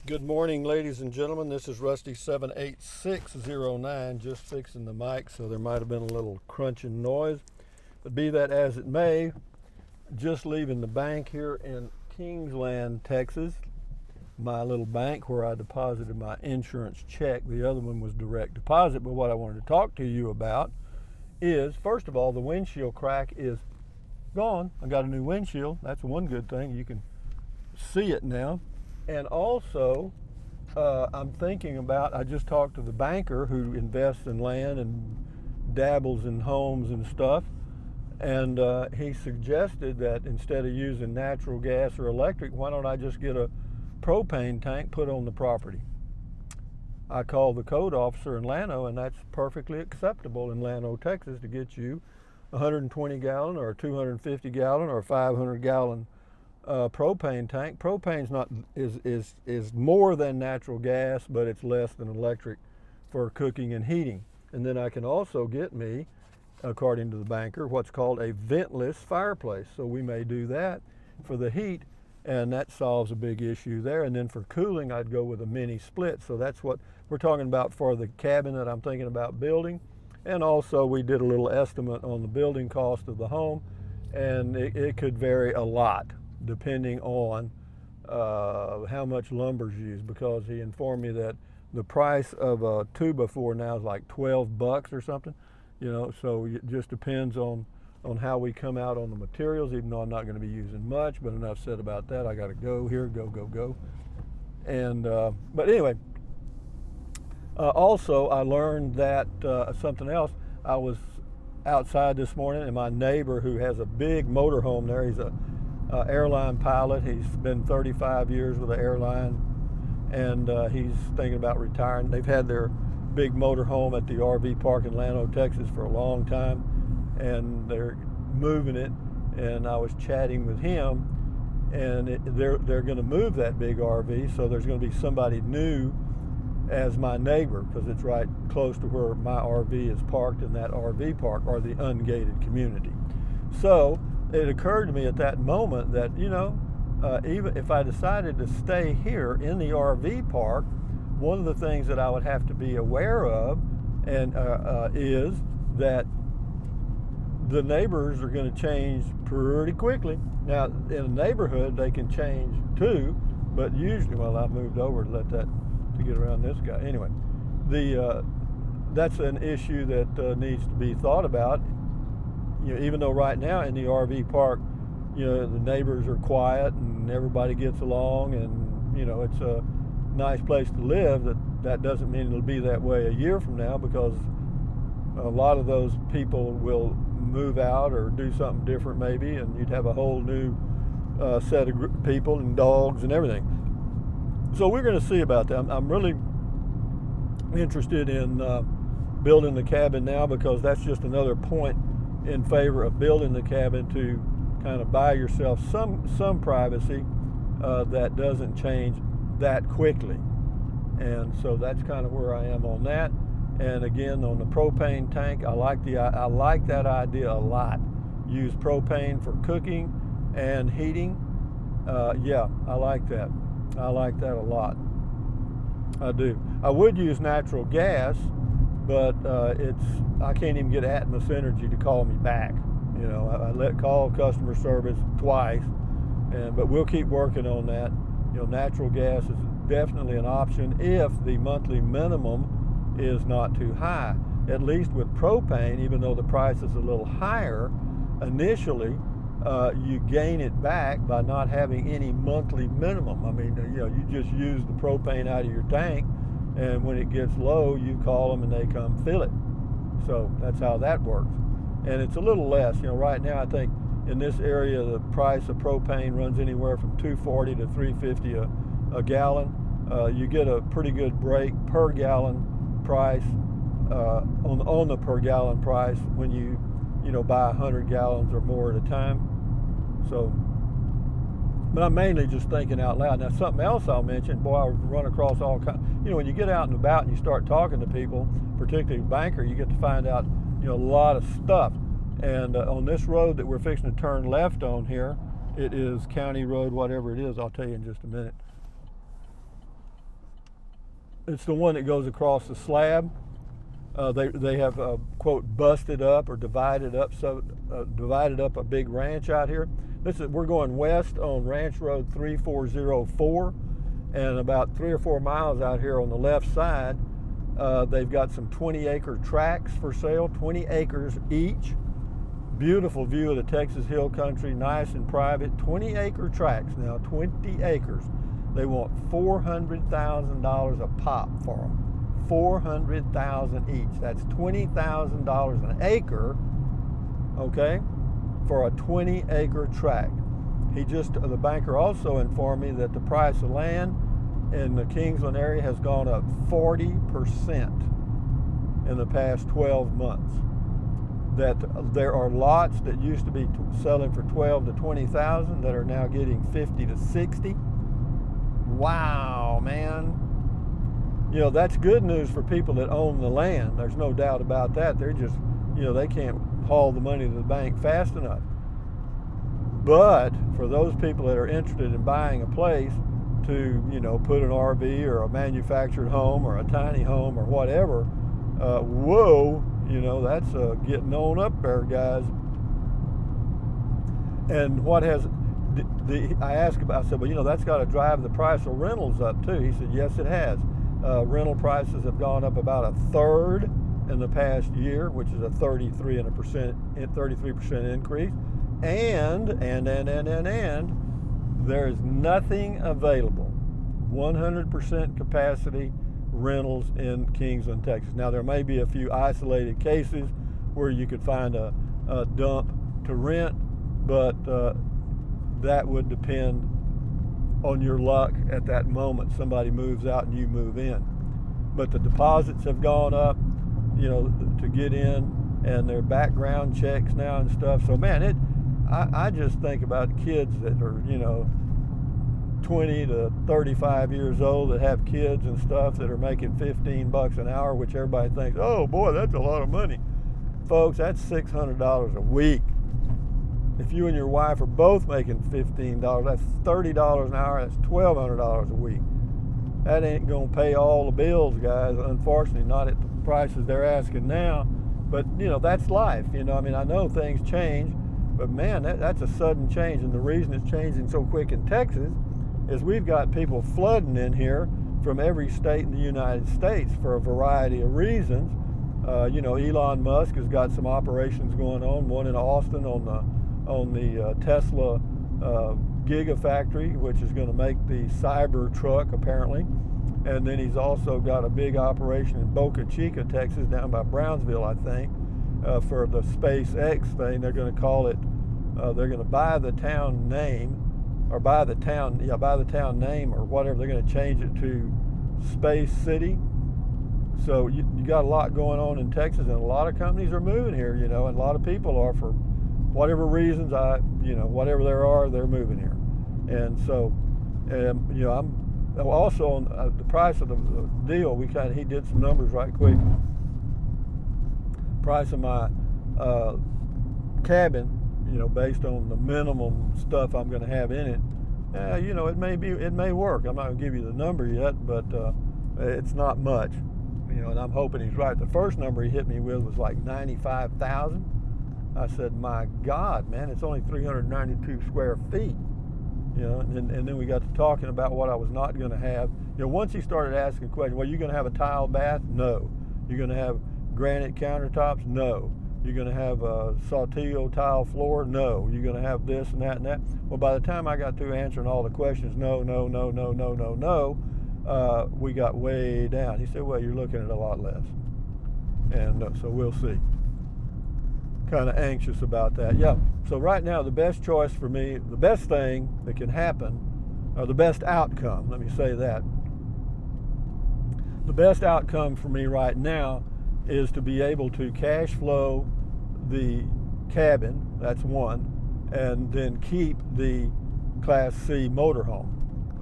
Good morning, ladies and gentlemen. This is Rusty 78609, just fixing the mic, so there might have been a little crunching noise. But be that as it may, just leaving the bank here in Kingsland, Texas, my little bank where I deposited my insurance check. The other one was direct deposit, but what I wanted to talk to you about is, first of all, the windshield crack is gone. I got a new windshield. That's one good thing. You can see it now. And also, I'm thinking about, I just talked to the banker who invests in land and dabbles in homes and stuff, and he suggested that instead of using natural gas or electric, why don't I just get a propane tank put on the property? I called the code officer in Llano, and that's perfectly acceptable in Llano, Texas, to get you a 120 gallon or a 250 gallon or a 500 gallon propane tank. Propane's not is more than natural gas, but it's less than electric for cooking and heating. And then I can also get me, according to the banker, what's called a ventless fireplace. So we may do that for the heat, and that solves a big issue there. And then for cooling, I'd go with a mini split. So that's what we're talking about for the cabin that I'm thinking about building. And also we did a little estimate on the building cost of the home, and it could vary a lot depending on how much lumber's used, because he informed me that the price of a 2x4 now is like $12 or something, so it just depends on how we come out on the materials, even though I'm not going to be using much. But enough said about that. I got to go here, go. And but anyway, also I learned that something else. I was outside this morning, and my neighbor, who has a big motorhome there, he's a airline pilot. He's been 35 years with the airline, and he's thinking about retiring. They've had their big motorhome at the RV park in Llano, Texas for a long time, and they're moving it. And I was chatting with him, and they're going to move that big RV, so there's going to be somebody new as my neighbor, because it's right close to where my RV is parked in that RV park, or the ungated community. So it occurred to me at that moment that, even if I decided to stay here in the RV park, one of the things that I would have to be aware of and is that the neighbors are going to change pretty quickly. Now, in a neighborhood, they can change too, but usually, well, I moved over to let that, to get around this guy. Anyway, that's an issue that needs to be thought about. Even though right now in the RV park, the neighbors are quiet and everybody gets along, and it's a nice place to live, that doesn't mean it'll be that way a year from now, because a lot of those people will move out or do something different maybe, and you'd have a whole new set of people and dogs and everything. So we're going to see about that. I'm really interested in building the cabin now, because that's just another point in favor of building the cabin, to kind of buy yourself some privacy that doesn't change that quickly. And so that's kind of where I am on that. And again, on the propane tank, I like that idea a lot. Use propane for cooking and heating. Yeah, I like that. I like that a lot. I do. I would use natural gas, but I can't even get Atmos Energy to call me back. I call customer service twice, but we'll keep working on that. Natural gas is definitely an option if the monthly minimum is not too high. At least with propane, even though the price is a little higher initially, you gain it back by not having any monthly minimum. I mean, you just use the propane out of your tank, and when it gets low, you call them and they come fill it. So that's how that works. And it's a little less. Right now I think in this area the price of propane runs anywhere from $2.40 to $3.50 a gallon. You get a pretty good break per gallon price on the per gallon price when you buy 100 gallons or more at a time. So, but I'm mainly just thinking out loud. Now, something else I'll mention, boy, I run across all kinds. When you get out and about and you start talking to people, particularly banker, you get to find out, a lot of stuff. And on this road that we're fixing to turn left on here, It is County Road, whatever it is. I'll tell you in just a minute. It's the one that goes across the slab. They have quote busted up or divided up a big ranch out here. We're going west on Ranch Road 3404, and about 3 or 4 miles out here on the left side, they've got some 20-acre tracts for sale, 20 acres each. Beautiful view of the Texas Hill Country, nice and private. 20-acre tracts now, 20 acres. They want $400,000 a pop for them. $400,000 each. That's $20,000 an acre, okay, for a 20-acre tract. The banker also informed me that the price of land in the Kingsland area has gone up 40% in the past 12 months. That there are lots that used to be selling for 12 to 20,000 that are now getting 50 to 60. Wow, man. You know, that's good news for people that own the land. There's no doubt about that. They're just, they can't haul the money to the bank fast enough. But for those people that are interested in buying a place to, put an RV or a manufactured home or a tiny home or whatever, whoa, that's getting on up there, guys. And what has I asked about, I said, well, that's got to drive the price of rentals up too. He said, yes, it has. Rental prices have gone up about a third in the past year, which is a 33% increase. And there is nothing available, 100% capacity rentals in Kingsland, Texas. Now, there may be a few isolated cases where you could find a dump to rent, but that would depend on your luck at that moment. Somebody moves out and you move in. But the deposits have gone up, to get in, and their background checks now and stuff. So, man, I just think about kids that are, 20 to 35 years old that have kids and stuff that are making $15 an hour, which everybody thinks, oh boy, that's a lot of money. Folks, that's $600 a week. If you and your wife are both making $15, that's $30 an hour, that's $1,200 a week. That ain't gonna pay all the bills, guys, unfortunately, not at the prices they're asking now. But, that's life. I know things change, but man, that's a sudden change. And the reason it's changing so quick in Texas is we've got people flooding in here from every state in the United States for a variety of reasons. Elon Musk has got some operations going on, one in Austin on the Tesla Gigafactory, which is going to make the Cyber truck apparently. And then he's also got a big operation in Boca Chica, Texas, down by Brownsville, I think, for the SpaceX thing. They're going to call it, they're going to buy the town name, or buy the town name or whatever. They're going to change it to Space City. So you got a lot going on in Texas, and a lot of companies are moving here, and a lot of people are, for whatever reasons, whatever there are, they're moving here. And so, I'm also on the price of the deal. He did some numbers right quick. Price of my cabin, based on the minimum stuff I'm going to have in it, it may work. I'm not going to give you the number yet, but it's not much, and I'm hoping he's right. The first number he hit me with was like 95,000. I said, my God, man, it's only 392 square feet, and then we got to talking about what I was not going to have. Once he started asking questions, well, you're going to have a tile bath? No. You're going to have granite countertops? No. You're going to have a saltillo tile floor? No. You're going to have this and that and that? Well, by the time I got through answering all the questions, no, we got way down. He said, well, you're looking at a lot less. And so we'll see. Kind of anxious about that. Yeah. So right now, the best choice for me, the best thing that can happen, or the best outcome, let me say that. The best outcome for me right now is to be able to cash flow the cabin, that's one, and then keep the Class C motorhome.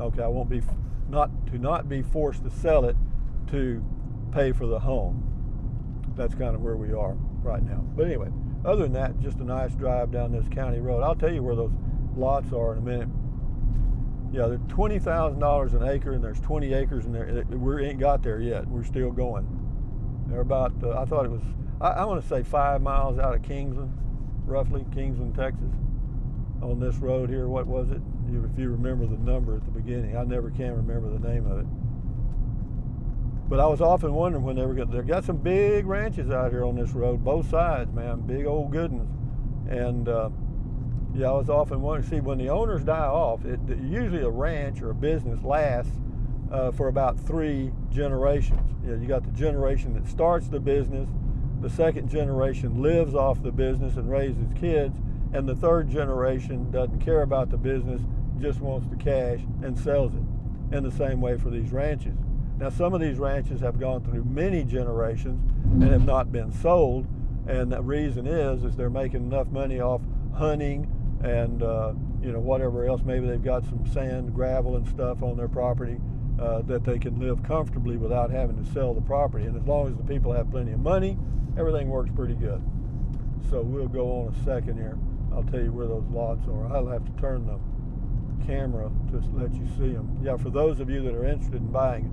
Okay, I won't be not be forced to sell it to pay for the home. That's kind of where we are right now. But anyway, other than that, just a nice drive down this county road. I'll tell you where those lots are in a minute. Yeah, they're $20,000 an acre, and there's 20 acres in there. We ain't got there yet. We're still going. They're about, I thought it was, I want to say 5 miles out of Kingsland, roughly, Kingsland, Texas, on this road here. What was it? If you remember the number at the beginning. I never can remember the name of it. But I was often wondering when they were going to, they've got some big ranches out here on this road, both sides, man, big old good ones. And yeah, I was often wondering, see, when the owners die off, usually a ranch or a business lasts for about 3 generations. You got the generation that starts the business, the second generation lives off the business and raises kids, and the third generation doesn't care about the business, just wants the cash and sells it. In the same way for these ranches. Now, some of these ranches have gone through many generations and have not been sold, and the reason is they're making enough money off hunting and whatever else. Maybe they've got some sand, gravel, and stuff on their property that they can live comfortably without having to sell the property. And as long as the people have plenty of money, everything works pretty good. So we'll go on a second here. I'll tell you where those lots are. I'll have to turn the camera to let you see them. Yeah, for those of you that are interested in buying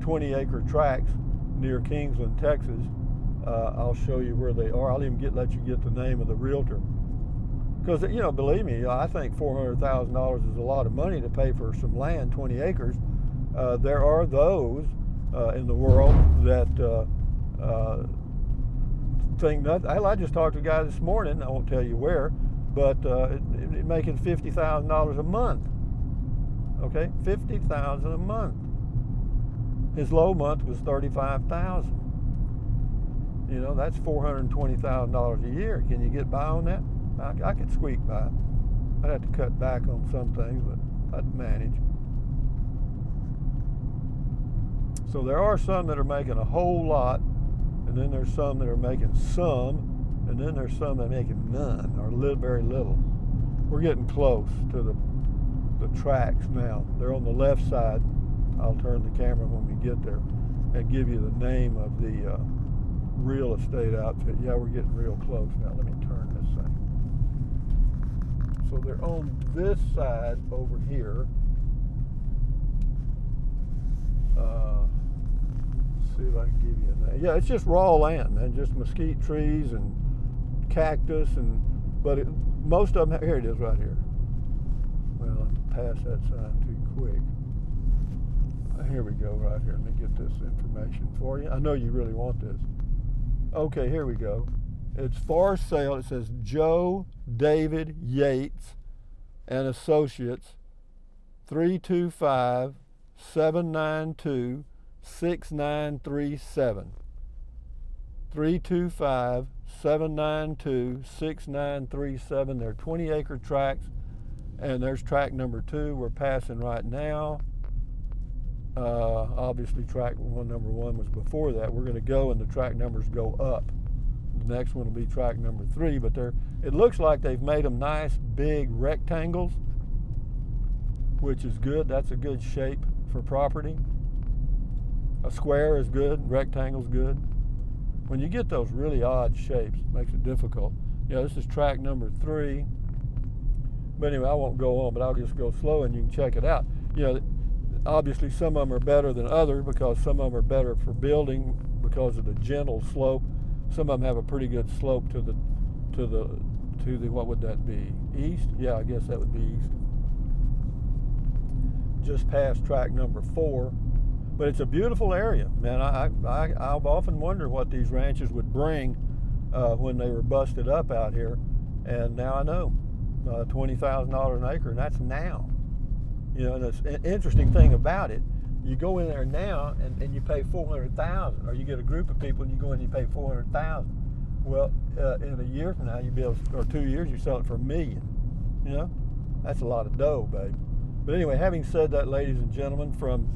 20-acre tracts near Kingsland, Texas, I'll show you where they are. I'll even let you get the name of the realtor. Because, believe me, I think $400,000 is a lot of money to pay for some land, 20 acres. There are those in the world that think nothing. I just talked to a guy this morning, I won't tell you where, but making $50,000 a month. Okay, $50,000 a month. His low month was $35,000. That's $420,000 a year. Can you get by on that? I could squeak by. I'd have to cut back on some things, but I'd manage. So there are some that are making a whole lot, and then there's some that are making some, and then there's some that are making none, or very little. We're getting close to the tracks now. They're on the left side. I'll turn the camera when we get there and give you the name of the real estate outfit. Yeah, we're getting real close now. Let me turn this thing. So they're on this side over here. See if I can give you a name. Yeah, it's just raw land, man. Just mesquite trees and cactus, but most of them. Here it is, right here. Well, I passed that sign too quick. Here we go, right here. Let me get this information for you. I know you really want this. Okay, here we go. It's for sale. It says Joe David Yates and Associates, 325-792-6937. 325-792-6937. They're 20-acre tracts, and there's tract number 2 we're passing right now. Obviously tract number 1 was before that. We're going to go, and the tract numbers go up. The next one will be tract number 3, but it looks like they've made them nice big rectangles, which is good. That's a good shape for property. A square is good, rectangle's good. When you get those really odd shapes, it makes it difficult. This is tract number 3. But anyway, I won't go on, but I'll just go slow and you can check it out. Obviously some of them are better than others because some of them are better for building because of the gentle slope. Some of them have a pretty good slope to the what would that be? East? Yeah, I guess that would be east. Just past tract number 4. But it's a beautiful area, man. I've often wondered what these ranches would bring when they were busted up out here, and now I know. $20,000 an acre, and that's now. And it's an interesting thing about it. You go in there now and you pay $400,000, or you get a group of people and you go in and you pay $400,000. Well, in a year from now, or 2 years, you sell it for $1 million. That's a lot of dough, baby. But anyway, having said that, ladies and gentlemen, from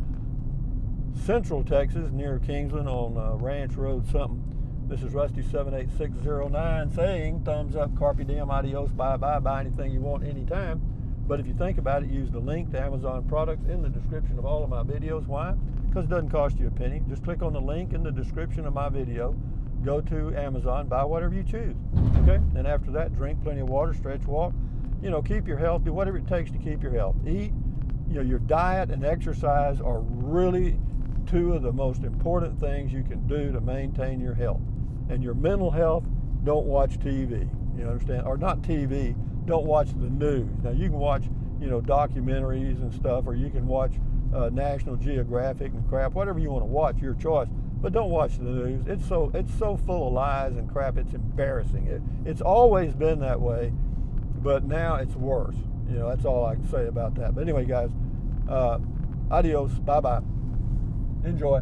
Central Texas, near Kingsland on Ranch Road something. This is Rusty78609 saying thumbs up, carpe diem, adios, bye-bye, buy anything you want anytime. But if you think about it, use the link to Amazon products in the description of all of my videos. Why? Because it doesn't cost you a penny. Just click on the link in the description of my video, go to Amazon, buy whatever you choose. Okay? And after that, drink plenty of water, stretch, walk. keep your health, do whatever it takes to keep your health. Eat, your diet and exercise are really two of the most important things you can do to maintain your health. And your mental health, don't watch TV, you understand? Or not TV, don't watch the news. Now you can watch, documentaries and stuff, or you can watch National Geographic and crap, whatever you want to watch, your choice. But don't watch the news. It's so full of lies and crap. It's embarrassing. It's always been that way, but now it's worse. That's all I can say about that. But anyway, guys, adios. Bye-bye. Enjoy.